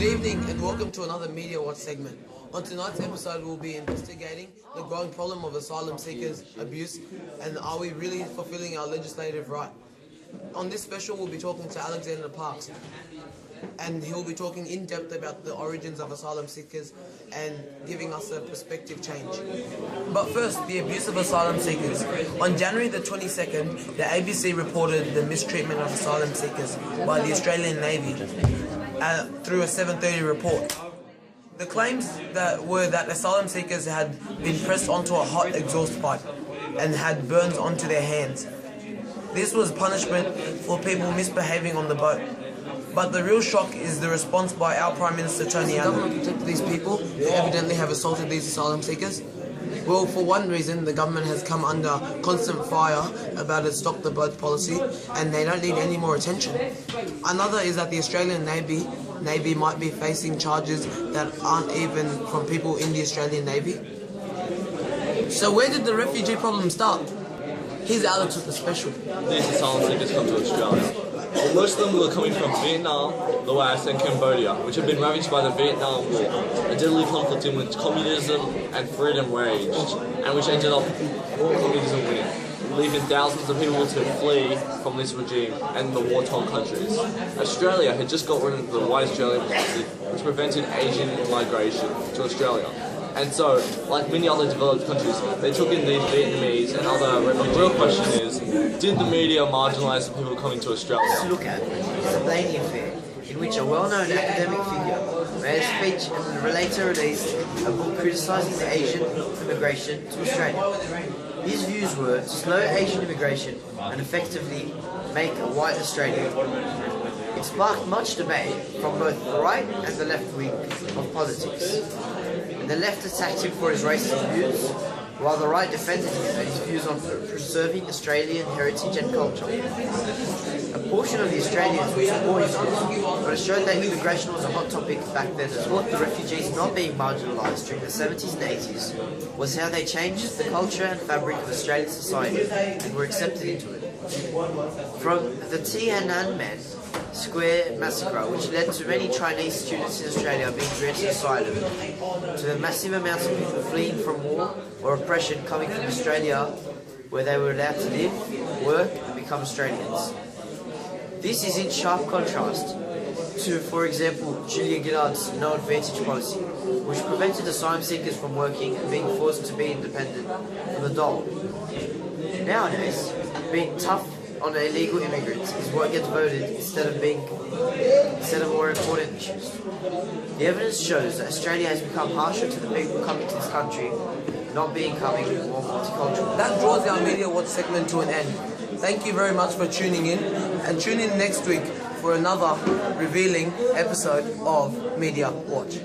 Good evening and welcome to another Media Watch segment. On tonight's episode we'll be investigating the growing problem of asylum seekers, abuse, and are we really fulfilling our legislative right? On this special we'll be talking to Alexander Parks, and he'll be talking in depth about the origins of asylum seekers and giving us a perspective change. But first, the abuse of asylum seekers. On January the 22nd, the ABC reported the mistreatment of asylum seekers by the Australian Navy through a 7:30 report. The claims were that asylum seekers had been pressed onto a hot exhaust pipe and had burns onto their hands. This was punishment for people misbehaving on the boat. But the real shock is the response by our Prime Minister Tony Abbott. The government protected these people who evidently have assaulted these asylum seekers. Well, for one reason, the government has come under constant fire about its stop the boat policy, and they don't need any more attention. Another is that the Australian Navy might be facing charges that aren't even from people in the Australian Navy. So where did the refugee problem start? Here's Alex with the special. These asylum seekers come to Australia. Well, most of them were coming from Vietnam, Laos and Cambodia, which had been ravaged by the Vietnam War, a deadly conflict in which communism and freedom raged, and which ended up communism winning, leaving thousands of people to flee from this regime and the war-torn countries. Australia had just got rid of the White Australian policy, which prevented Asian migration to Australia. And so, like many other developed countries, they took in these Vietnamese and other refugees. The real question is, did the media marginalise the people coming to Australia? To look at is the Blaney affair, in which a well-known academic figure made a speech and later released a book criticising the Asian immigration to Australia. His views were to slow Asian immigration and effectively make a white Australia. It sparked much debate from both the right and the left wing of politics. The left attacked him for his racist views, while the right defended him and his views on preserving Australian heritage and culture. A portion of the Australians would support his views, but it showed that immigration was a hot topic back then as well. The refugees not being marginalised during the 70s and 80s was how they changed the culture and fabric of Australian society and were accepted into it. From the Tiananmen Square massacre, which led to many Chinese students in Australia being granted asylum, to the massive amounts of people fleeing from war or oppression coming from Australia, where they were allowed to live, work, and become Australians. This is in sharp contrast to, for example, Julia Gillard's no advantage policy, which prevented asylum seekers from working and being forced to be independent from the dole. Nowadays, being tough on illegal immigrants is what gets voted instead of more important issues. The evidence shows that Australia has become harsher to the people coming to this country, not becoming more multicultural. That draws our Media Watch segment to an end. Thank you very much for tuning in, and tune in next week for another revealing episode of Media Watch.